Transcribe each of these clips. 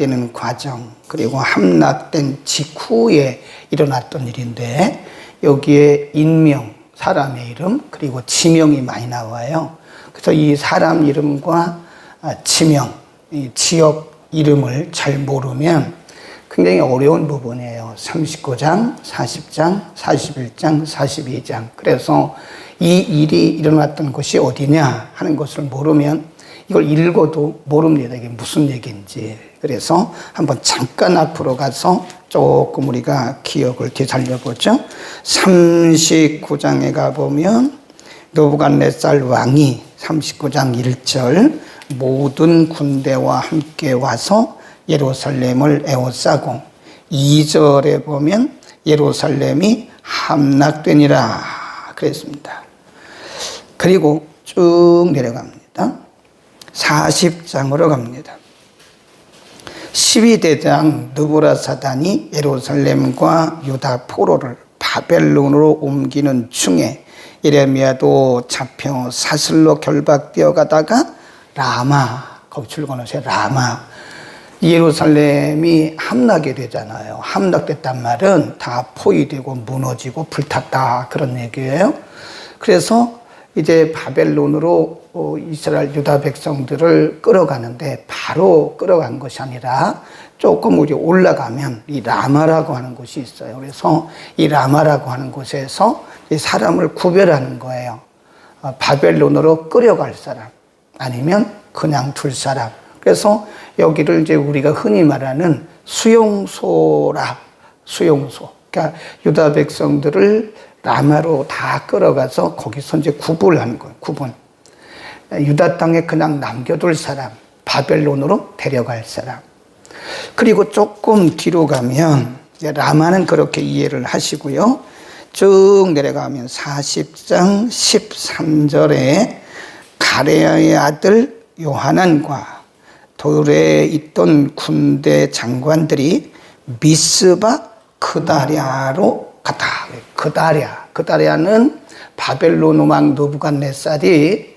함락되는 과정, 그리고 함락된 직후에 일어났던 일인데, 여기에 인명, 사람의 이름, 그리고 지명이 많이 나와요. 그래서 이 사람 이름과 지명, 이 지역 이름을 잘 모르면 굉장히 어려운 부분이에요. 39장, 40장, 41장, 42장. 그래서 이 일이 일어났던 곳이 어디냐 하는 것을 모르면 이걸 읽어도 모릅니다. 이게 무슨 얘기인지. 그래서 한번 잠깐 앞으로 가서 조금 우리가 기억을 되살려보죠. 39장에 가보면 느부갓네살 왕이 39장 1절 모든 군대와 함께 와서 예루살렘을 에워싸고, 2절에 보면 예루살렘이 함락되니라 그랬습니다. 그리고 쭉 내려갑니다. 40장으로 갑니다. 12대장 느부라사단이 예루살렘과 유다 포로를 바벨론으로 옮기는 중에 예레미야도 잡혀 사슬로 결박되어 가다가 라마, 거기 출근하세요. 라마. 예루살렘이 함락이 되잖아요. 함락됐단 말은 다 포위되고 무너지고 불탔다, 그런 얘기예요. 그래서 이제 바벨론으로 이스라엘 유다 백성들을 끌어가는데, 바로 끌어간 것이 아니라 조금 우리 올라가면 이 라마라고 하는 곳이 있어요. 그래서 이 라마라고 하는 곳에서 이 사람을 구별하는 거예요. 바벨론으로 끌어갈 사람, 아니면 그냥 둘 사람. 그래서 여기를 이제 우리가 흔히 말하는 수용소라, 수용소. 그러니까 유다 백성들을 라마로 다 끌어가서 거기서 이제 구분하는 거예요. 구분. 유다 땅에 그냥 남겨둘 사람, 바벨론으로 데려갈 사람. 그리고 조금 뒤로 가면, 라마는 그렇게 이해를 하시고요. 쭉 내려가면 40장 13절에 가레야의 아들 요하난과 돌에 있던 군대 장관들이 미스바 그다랴로 갔다. 그다랴는 바벨론 왕 느부갓네살이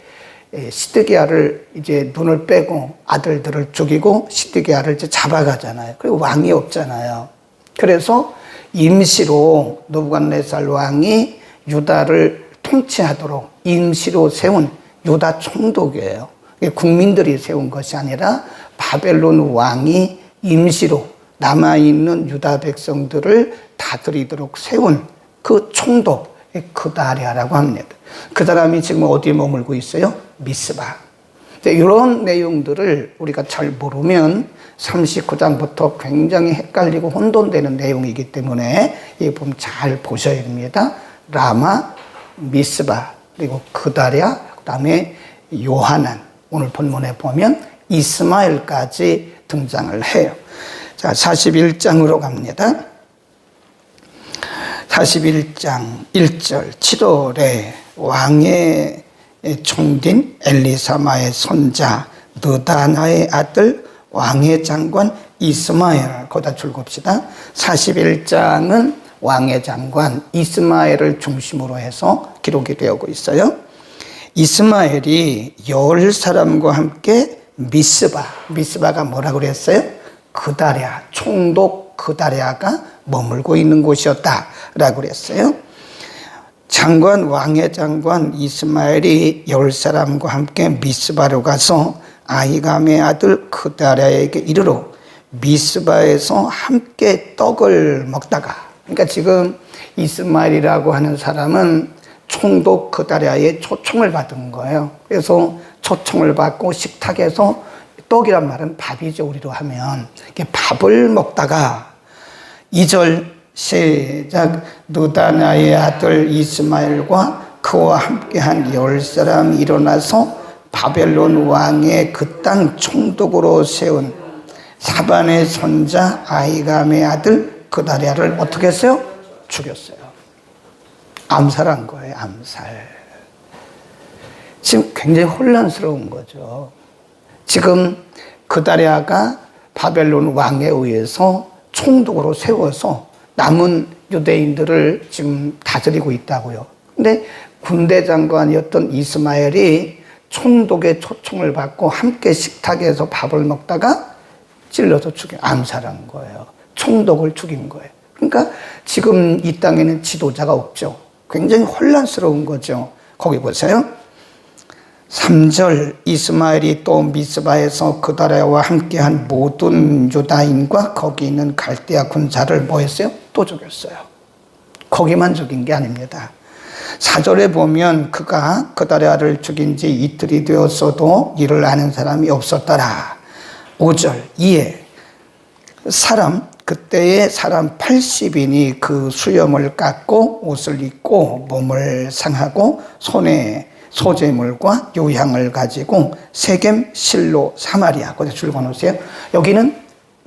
시드기야를 이제 눈을 빼고 아들들을 죽이고 시드기야를 이제 잡아가잖아요. 그리고 왕이 없잖아요. 그래서 임시로 느부갓네살 왕이 유다를 통치하도록 임시로 세운 유다 총독이에요. 국민들이 세운 것이 아니라 바벨론 왕이 임시로 남아있는 유다 백성들을 다스리도록 세운 그 총독, 그다랴라고 합니다. 그 사람이 지금 어디에 머물고 있어요? 미스바. 이런 내용들을 우리가 잘 모르면 39장부터 굉장히 헷갈리고 혼돈되는 내용이기 때문에 이 부분 잘 보셔야 됩니다. 라마, 미스바, 그리고 그다랴, 그 다음에 요하난. 오늘 본문에 보면 이스마엘까지 등장을 해요. 자, 41장으로 갑니다. 41장 1절 7월에 왕의 총딘 엘리사마의 손자 느다나의 아들 왕의 장관 이스마엘, 거기다 줄겁시다. 41장은 왕의 장관 이스마엘을 중심으로 해서 기록이 되고 있어요. 이스마엘이 10사람과 함께 미스바가 뭐라고 그랬어요? 그다랴, 총독 그다랴가 머물고 있는 곳이었다라고 그랬어요. 왕의 장관 이스마엘이 10사람과 함께 미스바로 가서 아히감의 아들 그다랴에게 이르러 미스바에서 함께 떡을 먹다가, 그러니까 지금 이스마엘이라고 하는 사람은 총독 그다랴의 초청을 받은 거예요. 그래서 초청을 받고 식탁에서, 떡이란 말은 밥이죠, 우리로 하면. 이렇게 밥을 먹다가 2절 시작. 느다나의 아들 이스마엘과 그와 함께한 10사람이 일어나서 바벨론 왕의 그 땅 총독으로 세운 사반의 손자 아히감의 아들 그다랴를 어떻게 했어요? 죽였어요. 암살한 거예요, 암살. 지금 굉장히 혼란스러운 거죠. 지금 그다랴가 바벨론 왕에 의해서 총독으로 세워서 남은 유대인들을 지금 다스리고 있다고요. 근데 군대 장관이었던 이스마엘이 총독의 초청을 받고 함께 식탁에서 밥을 먹다가 찔러서 암살한 거예요. 총독을 죽인 거예요. 그러니까 지금 이 땅에는 지도자가 없죠. 굉장히 혼란스러운 거죠. 거기 보세요. 3절 이스마엘이 또 미스바에서 그다라와 함께한 모든 유다인과 거기 있는 갈대아 군사를 뭐 했어요? 또 죽였어요. 거기만 죽인 게 아닙니다. 4절에 보면 그가 그다라를 죽인 지 이틀이 되었어도 이를 아는 사람이 없었더라. 5절 이에 그때의 사람 80인이 그 수염을 깎고 옷을 입고 몸을 상하고 손에 소재물과 요향을 가지고 세겜, 실로, 사마리아 거기서 줄 거놓으세요. 여기는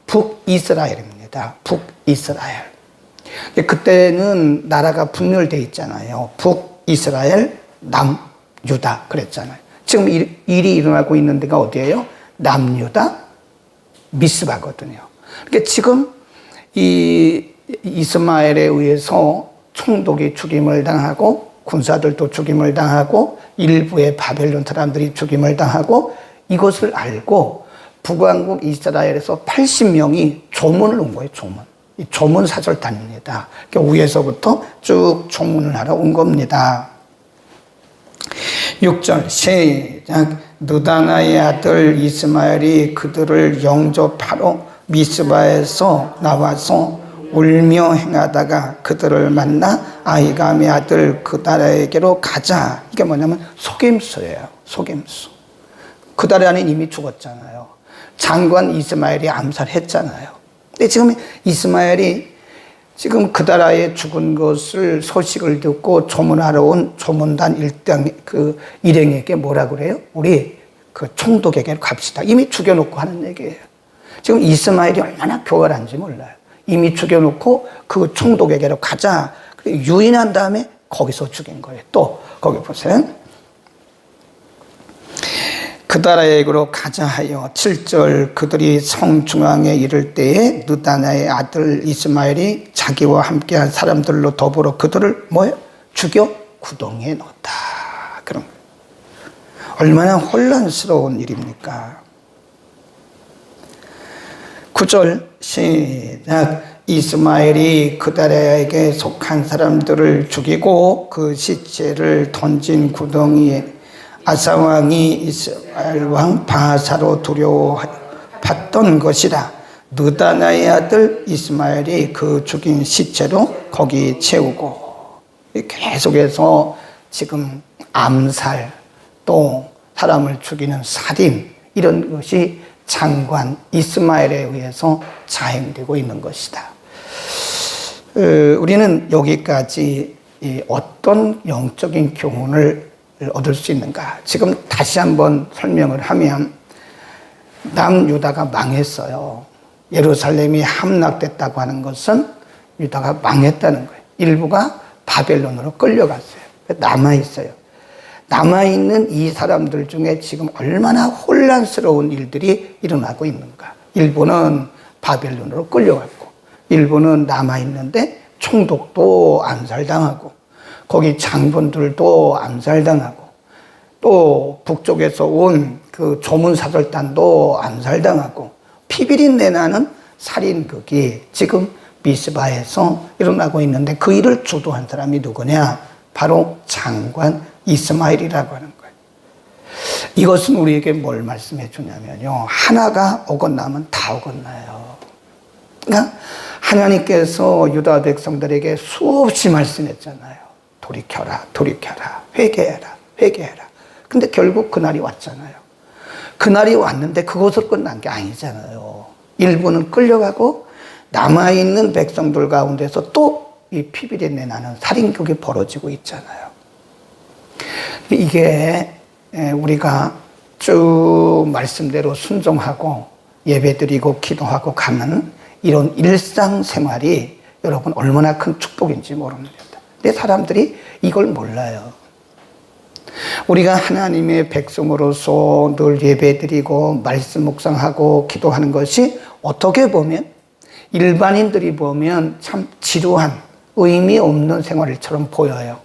북이스라엘입니다. 북이스라엘. 그때는 나라가 분열되어 있잖아요. 북이스라엘, 남유다 그랬잖아요. 지금 일이 일어나고 있는 데가 어디예요? 남유다, 미스바거든요. 그러니까 지금 이 이스마엘에 의해서 총독이 죽임을 당하고 군사들도 죽임을 당하고 일부의 바벨론 사람들이 죽임을 당하고 이것을 알고 북왕국 이스라엘에서 80명이 조문을 온 거예요. 이 조문 사절단입니다. 그러니까 위에서부터 쭉 조문을 하러 온 겁니다. 6절 시작. 느다나의 아들 이스마엘이 그들을 영접하러 미스바에서 나와서 울며 행하다가 그들을 만나 아히감의 아들 그다라에게로 가자. 이게 뭐냐면 속임수예요. 속임수. 그다라는 이미 죽었잖아요. 장관 이스마엘이 암살했잖아요. 근데 지금 이스마엘이 지금 그다라에 죽은 것을 소식을 듣고 조문하러 온 조문단 일행에게 뭐라 그래요? 우리 그 총독에게 갑시다. 이미 죽여놓고 하는 얘기예요. 지금 이스마엘이 얼마나 교활한지 몰라요. 이미 죽여놓고 그 총독에게로 가자. 유인한 다음에 거기서 죽인 거예요. 또 거기 보세요. 그다라에게로 가자 하여 7절 그들이 성 중앙에 이를 때에 느다나의 아들 이스마엘이 자기와 함께한 사람들로 더불어 그들을 뭐예요? 죽여 구덩이에 넣었다. 그런 거예요. 얼마나 혼란스러운 일입니까? 9절 시작. 이스마엘이 그다라에게 속한 사람들을 죽이고 그 시체를 던진 구덩이에 아사 왕이 이스라엘 왕 바하사로 두려워봤던 것이라. 느다나의 아들 이스마엘이 그 죽인 시체로 거기 채우고. 계속해서 지금 암살 또 사람을 죽이는 살인 이런 것이 장관 이스마엘에 의해서 자행되고 있는 것이다. 우리는 여기까지 어떤 영적인 교훈을 얻을 수 있는가? 지금 다시 한번 설명을 하면 남유다가 망했어요. 예루살렘이 함락됐다고 하는 것은 유다가 망했다는 거예요. 일부가 바벨론으로 끌려갔어요. 남아있어요. 남아있는 이 사람들 중에 지금 얼마나 혼란스러운 일들이 일어나고 있는가. 일부는 바벨론으로 끌려갔고 일부는 남아있는데 총독도 암살당하고 거기 장본들도 암살당하고 또 북쪽에서 온 그 조문사절단도 암살당하고 피비린내 나는 살인극이 지금 미스바에서 일어나고 있는데 그 일을 주도한 사람이 누구냐? 바로 장관 이스마엘이라고 하는 거예요. 이것은 우리에게 뭘 말씀해 주냐면요. 하나가 어긋나면 다 어긋나요. 그러니까 하나님께서 유다 백성들에게 수없이 말씀했잖아요. 돌이켜라, 돌이켜라, 회개해라, 회개해라. 근데 결국 그날이 왔잖아요. 그날이 왔는데 그것으로 끝난 게 아니잖아요. 일부는 끌려가고 남아있는 백성들 가운데서 또 이 피비린내 나는 살인극이 벌어지고 있잖아요. 이게 우리가 쭉 말씀대로 순종하고 예배드리고 기도하고 가면 이런 일상생활이 여러분 얼마나 큰 축복인지 모릅니다. 근데 사람들이 이걸 몰라요. 우리가 하나님의 백성으로서 늘 예배드리고 말씀 묵상하고 기도하는 것이 어떻게 보면 일반인들이 보면 참 지루한 의미 없는 생활처럼 보여요.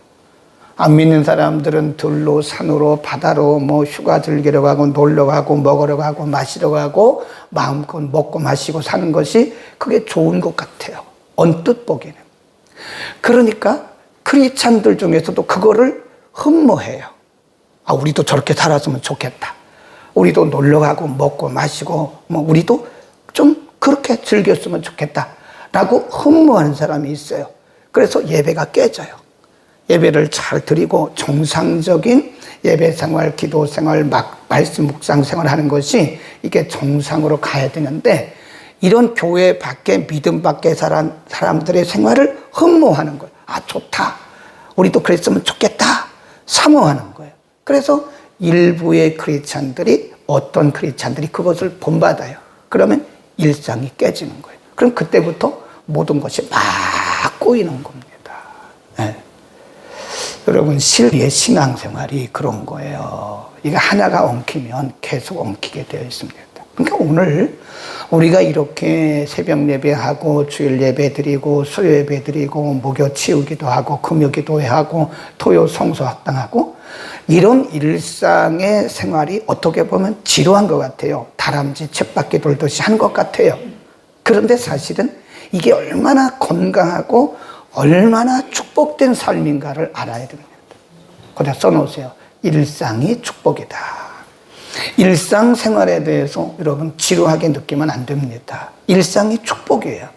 안 믿는 사람들은 들로, 산으로, 바다로 뭐 휴가 즐기러 가고 놀러 가고 먹으러 가고 마시러 가고 마음껏 먹고 마시고 사는 것이 그게 좋은 것 같아요. 언뜻 보기에는. 그러니까 크리스찬들 중에서도 그거를 흠모해요. 아, 우리도 저렇게 살았으면 좋겠다. 우리도 놀러 가고 먹고 마시고 뭐 우리도 좀 그렇게 즐겼으면 좋겠다 라고 흠모하는 사람이 있어요. 그래서 예배가 깨져요. 예배를 잘 드리고 정상적인 예배 생활, 기도 생활, 말씀 묵상 생활 하는 것이 이게 정상으로 가야 되는데 이런 교회 밖에 믿음 밖에 사람들의 생활을 흠모하는 거예요. 아, 좋다. 우리도 그랬으면 좋겠다. 사모하는 거예요. 그래서 일부의 크리스찬들이 어떤 크리스찬들이 그것을 본받아요. 그러면 일상이 깨지는 거예요. 그럼 그때부터 모든 것이 막 꼬이는 겁니다. 네. 여러분, 실리의 신앙생활이 그런 거예요. 이게 하나가 엉키면 계속 엉키게 되어 있습니다. 그러니까 오늘 우리가 이렇게 새벽 예배하고 주일 예배 드리고 수요 예배 드리고 목요 치우기도 하고 금요 기도회하고 토요 성서 학당하고 이런 일상의 생활이 어떻게 보면 지루한 것 같아요. 다람쥐 쳇바퀴 돌듯이 하는 것 같아요. 그런데 사실은 이게 얼마나 건강하고 얼마나 축복된 삶인가를 알아야 됩니다. 거기다 써놓으세요. 일상이 축복이다. 일상생활에 대해서 여러분 지루하게 느끼면 안 됩니다. 일상이 축복이에요.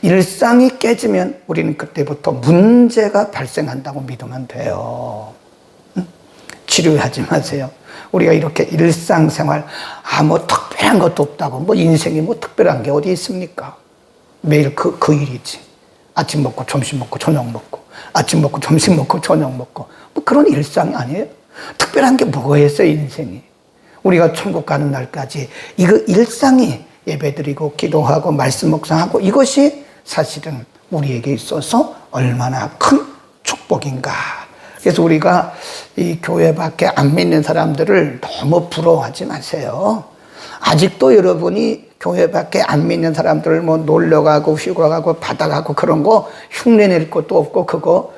일상이 깨지면 우리는 그때부터 문제가 발생한다고 믿으면 돼요. 지루하지 마세요. 우리가 이렇게 일상생활, 뭐 특별한 것도 없다고, 뭐 인생이 뭐 특별한 게 어디 있습니까? 매일 그 일이지. 아침 먹고 점심 먹고 저녁 먹고 아침 먹고 점심 먹고 저녁 먹고 뭐 그런 일상이 아니에요. 특별한 게 뭐가 있어요, 인생이. 우리가 천국 가는 날까지 이거 일상이 예배드리고 기도하고 말씀 묵상하고 이것이 사실은 우리에게 있어서 얼마나 큰 축복인가. 그래서 우리가 이 교회밖에 안 믿는 사람들을 너무 부러워하지 마세요. 아직도 여러분이 교회밖에 안 믿는 사람들을 뭐 놀러 가고 휴가 가고 바다 가고 그런 거 흉내낼 것도 없고 그거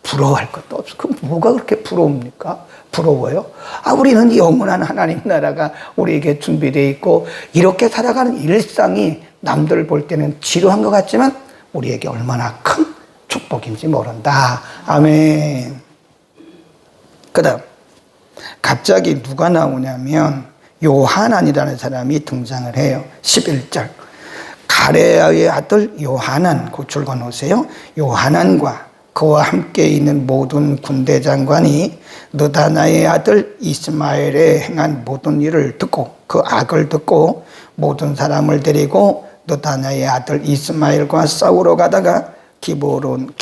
부러워할 것도 없어. 그럼 뭐가 그렇게 부러웁니까? 부러워요? 아, 우리는 영원한 하나님 나라가 우리에게 준비되어 있고 이렇게 살아가는 일상이 남들 볼 때는 지루한 것 같지만 우리에게 얼마나 큰 축복인지 모른다. 아멘. 그 다음 갑자기 누가 나오냐면 요하난이라는 사람이 등장을 해요. 11절 가레아의 아들 요하난, 그 줄거 놓으세요. 요하난과 그와 함께 있는 모든 군대 장관이 느다나의 아들 이스마엘의 행한 모든 일을 듣고 그 악을 듣고 모든 사람을 데리고 느다나의 아들 이스마엘과 싸우러 가다가 기브온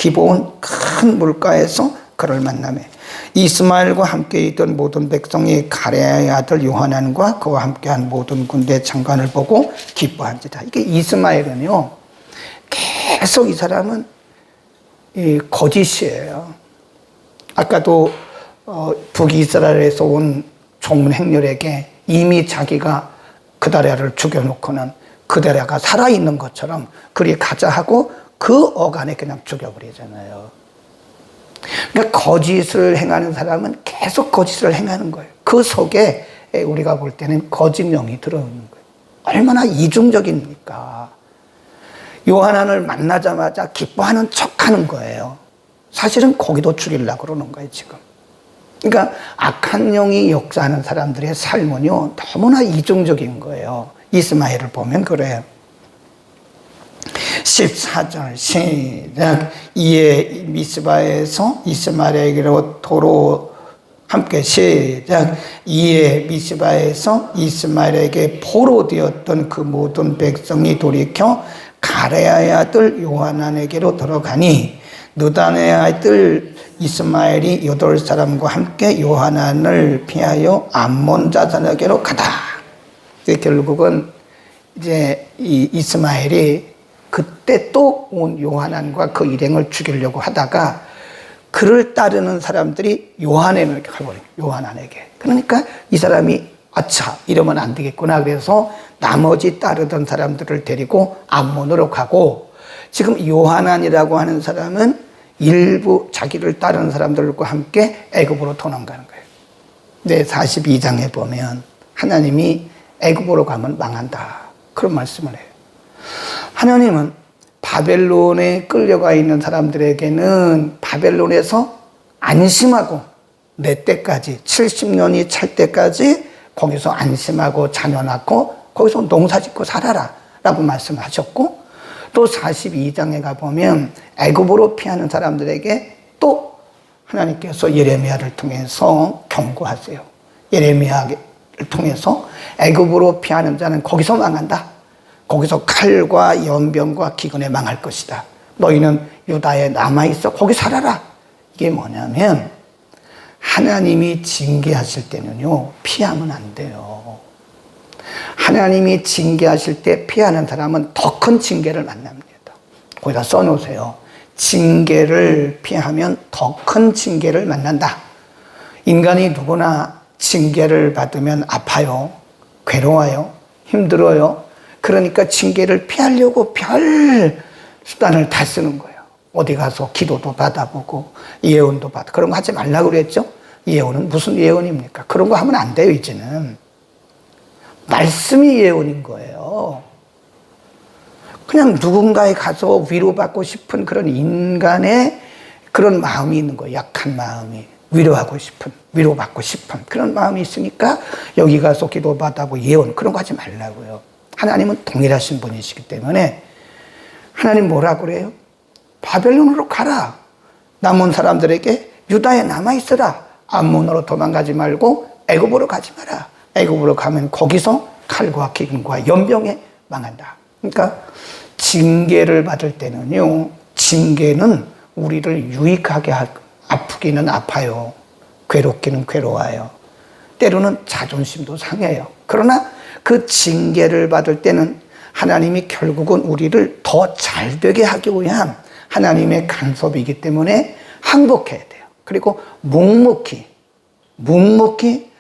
큰 물가에서 그를 만나매 이스마엘과 함께 있던 모든 백성이 가레아의 아들 요하난과 그와 함께한 모든 군대 장관을 보고 기뻐한지라. 이게 이스마엘은요, 계속 이 사람은 거짓이에요. 아까도 북이스라엘에서 온 종문 행렬에게 이미 자기가 그다랴를 죽여놓고는 그다랴가 살아있는 것처럼 그리 가자 하고 그 어간에 그냥 죽여버리잖아요. 그러니까 거짓을 행하는 사람은 계속 거짓을 행하는 거예요. 그 속에 우리가 볼 때는 거짓 영이 들어오는 거예요. 얼마나 이중적입니까? 요하난을 만나자마자 기뻐하는 척하는 거예요. 사실은 거기도 죽이려고 그러는 거예요, 지금. 그러니까 악한 영이 역사하는 사람들의 삶은요, 너무나 이중적인 거예요. 이스마엘을 보면 그래요. 14절 시작. 이에 미스바에서 이스마엘에게로 도로 함께 시작. 이에 미스바에서 이스마엘에게 포로 되었던 그 모든 백성이 돌이켜 가레아의 아들 요하난에게로 들어가니 느다나의 아들 이스마엘이 8사람과 함께 요하난을 피하여 암몬 자손에게로 가다. 결국은 이제 이 이스마엘이 그때 또 온 요하난과 그 일행을 죽이려고 하다가 그를 따르는 사람들이 요한에게 가버려요. 요하난에게. 그러니까 이 사람이 아차, 이러면 안 되겠구나. 그래서 나머지 따르던 사람들을 데리고 암몬으로 가고, 지금 요하난이라고 하는 사람은 일부 자기를 따르는 사람들과 함께 애굽으로 도망가는 거예요. 네, 42장에 보면 하나님이 애굽으로 가면 망한다, 그런 말씀을 해요. 하나님은 바벨론에 끌려가 있는 사람들에게는 바벨론에서 안심하고 내 때까지 70년이 찰 때까지 거기서 안심하고 자녀 낳고 거기서 농사 짓고 살아라 라고 말씀하셨고, 또 42장에 가보면 애굽으로 피하는 사람들에게 또 하나님께서 예레미야를 통해서 경고하세요. 예레미야를 통해서 애굽으로 피하는 자는 거기서 망한다. 거기서 칼과 연병과 기근에 망할 것이다. 너희는 유다에 남아있어 거기 살아라. 이게 뭐냐면 하나님이 징계하실 때는요, 피하면 안 돼요. 하나님이 징계하실 때 피하는 사람은 더 큰 징계를 만납니다. 거기다 써놓으세요. 징계를 피하면 더 큰 징계를 만난다. 인간이 누구나 징계를 받으면 아파요, 괴로워요, 힘들어요. 그러니까 징계를 피하려고 별 수단을 다 쓰는 거예요. 어디 가서 기도도 받아보고 예언도 받아. 그런 거 하지 말라고 그랬죠. 예언은 무슨 예언입니까? 그런 거 하면 안 돼요. 이제는 말씀이 예언인 거예요. 그냥 누군가에 가서 위로받고 싶은 그런 인간의 그런 마음이 있는 거예요. 약한 마음이, 위로하고 싶은, 위로받고 싶은 그런 마음이 있으니까 여기 가서 기도받아보고 예언, 그런 거 하지 말라고요. 하나님은 동일하신 분이시기 때문에 하나님 뭐라고 그래요? 바벨론으로 가라. 남은 사람들에게 유다에 남아있어라. 암몬으로 도망가지 말고 애굽으로 가지 마라. 애굽으로 가면 거기서 칼과 기근과 연병에 망한다. 그러니까 징계를 받을 때는요, 징계는 우리를 유익하게 아프기는 아파요. 괴롭기는 괴로워요. 때로는 자존심도 상해요. 그러나 그 징계를 받을 때는 하나님이 결국은 우리를 더 잘되게 하기 위한 하나님의 간섭이기 때문에 항복해야 돼요. 그리고 묵묵히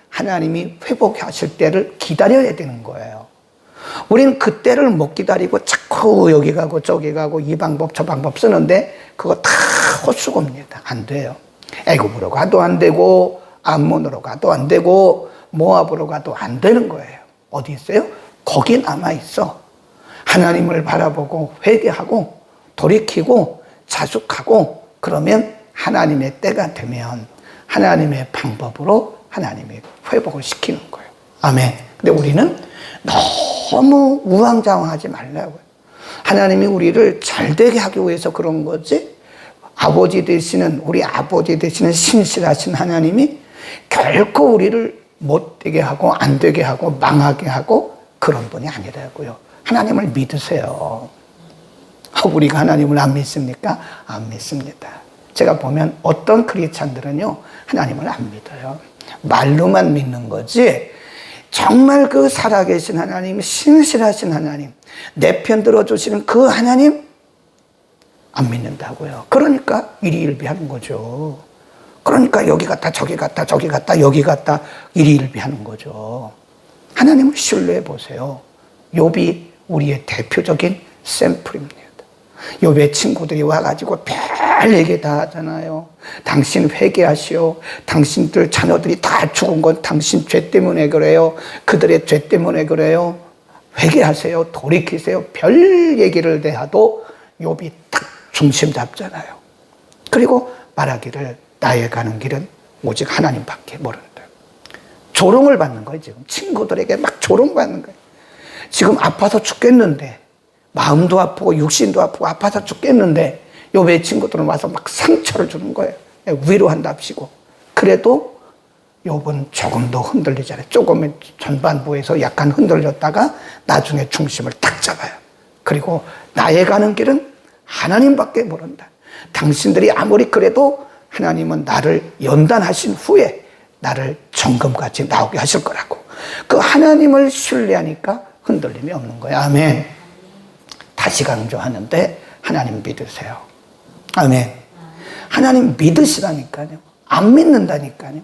하나님이 회복하실 때를 기다려야 되는 거예요. 우리는 그때를 못 기다리고 자꾸 여기 가고 저기 가고 이 방법 저 방법 쓰는데 그거 다 헛수고입니다. 안 돼요. 애굽으로 가도 안 되고 암몬으로 가도 안 되고 모압으로 가도 안 되는 거예요. 어디 있어요? 거기 남아있어. 하나님을 바라보고 회개하고 돌이키고 자숙하고 그러면 하나님의 때가 되면 하나님의 방법으로 하나님이 회복을 시키는 거예요. 아멘. 근데 우리는 너무 우왕좌왕하지 말라고요. 하나님이 우리를 잘되게 하기 위해서 그런 거지, 우리 아버지 되시는 신실하신 하나님이 결코 우리를 못되게 하고 안 되게 하고 망하게 하고 그런 분이 아니라고요. 하나님을 믿으세요. 우리가 하나님을 안 믿습니까? 안 믿습니다. 제가 보면 어떤 크리스찬들은요, 하나님을 안 믿어요. 말로만 믿는 거지 정말 그 살아계신 하나님, 신실하신 하나님, 내 편 들어주시는 그 하나님 안 믿는다고요. 그러니까 일희일비하는 거죠. 그러니까 여기 갔다 저기 갔다 저기 갔다 여기 갔다 일희일비하는 거죠. 하나님을 신뢰해 보세요. 욥이 우리의 대표적인 샘플입니다. 욥의 친구들이 와가지고 별 얘기 다 하잖아요. 당신 회개하시오. 당신들 자녀들이 다 죽은 건 당신 죄 때문에 그래요. 그들의 죄 때문에 그래요. 회개하세요. 돌이키세요. 별 얘기를 대하도 욥이 딱 중심 잡잖아요. 그리고 말하기를 나의 가는 길은 오직 하나님밖에 모른다. 조롱을 받는 거예요. 지금 친구들에게 막 조롱받는 거예요. 지금 아파서 죽겠는데, 마음도 아프고 육신도 아프고 아파서 죽겠는데 욥의 친구들은 와서 막 상처를 주는 거예요. 위로한답시고. 그래도 욥은 조금 더 흔들리지 않아요. 조금 전반부에서 약간 흔들렸다가 나중에 중심을 딱 잡아요. 그리고 나의 가는 길은 하나님밖에 모른다. 당신들이 아무리 그래도 하나님은 나를 연단하신 후에 나를 정금같이 나오게 하실 거라고. 그 하나님을 신뢰하니까 흔들림이 없는 거예요. 아멘. 다시 강조하는데 하나님 믿으세요. 아멘. 하나님 믿으시라니까요. 안 믿는다니까요.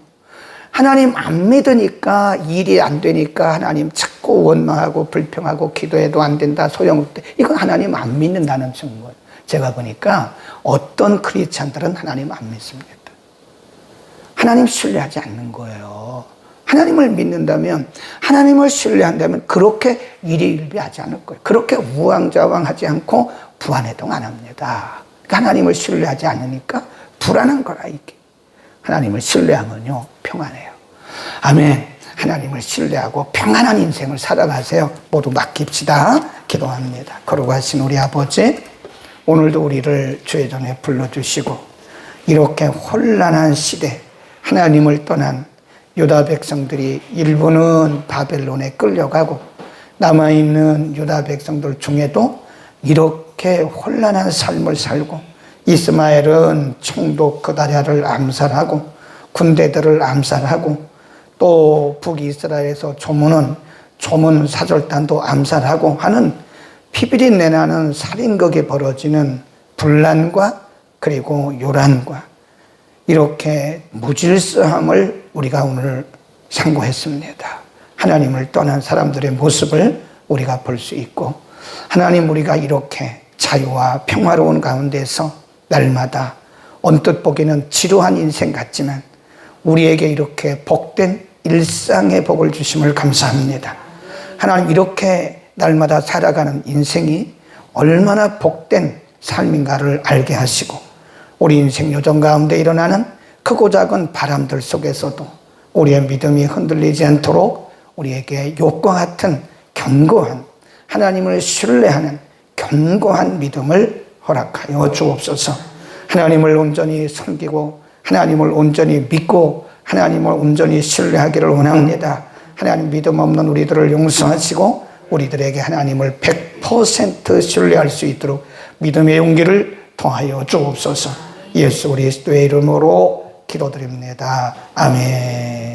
하나님 안 믿으니까 일이 안 되니까 하나님 자꾸 원망하고 불평하고 기도해도 안 된다, 소용없대. 이건 하나님 안 믿는다는 증거예요. 제가 보니까 어떤 크리스찬들은 하나님 안 믿습니다. 하나님 신뢰하지 않는 거예요. 하나님을 믿는다면, 하나님을 신뢰한다면 그렇게 일희일비하지 않을 거예요. 그렇게 우왕좌왕하지 않고 불안해동 안 합니다. 하나님을 신뢰하지 않으니까 불안한 거라 이게. 하나님을 신뢰하면요 평안해요. 아멘. 하나님을 신뢰하고 평안한 인생을 살아가세요. 모두 맡깁시다. 기도합니다. 거룩하신 우리 아버지, 오늘도 우리를 주의 전에 불러주시고 이렇게 혼란한 시대, 하나님을 떠난 유다 백성들이 일부는 바벨론에 끌려가고 남아있는 유다 백성들 중에도 이렇게 혼란한 삶을 살고, 이스마엘은 총독 그다랴를 암살하고 군대들을 암살하고, 또 북이스라엘에서 조문 사절단도 암살하고 하는 피비린내 나는 살인극이 벌어지는 분란과 그리고 요란과 이렇게 무질서함을 우리가 오늘 상고했습니다. 하나님을 떠난 사람들의 모습을 우리가 볼 수 있고, 하나님, 우리가 이렇게 자유와 평화로운 가운데서 날마다 언뜻 보기는 지루한 인생 같지만 우리에게 이렇게 복된 일상의 복을 주심을 감사합니다. 하나님, 이렇게 날마다 살아가는 인생이 얼마나 복된 삶인가를 알게 하시고, 우리 인생 요정 가운데 일어나는 크고 작은 바람들 속에서도 우리의 믿음이 흔들리지 않도록 우리에게 욥과 같은 견고한, 하나님을 신뢰하는 견고한 믿음을 허락하여 주옵소서. 하나님을 온전히 섬기고 하나님을 온전히 믿고 하나님을 온전히 신뢰하기를 원합니다. 하나님, 믿음 없는 우리들을 용서하시고 우리들에게 하나님을 100% 신뢰할 수 있도록 믿음의 용기를 더하여 주옵소서. 예수 그리스도의 이름으로 기도드립니다. 아멘.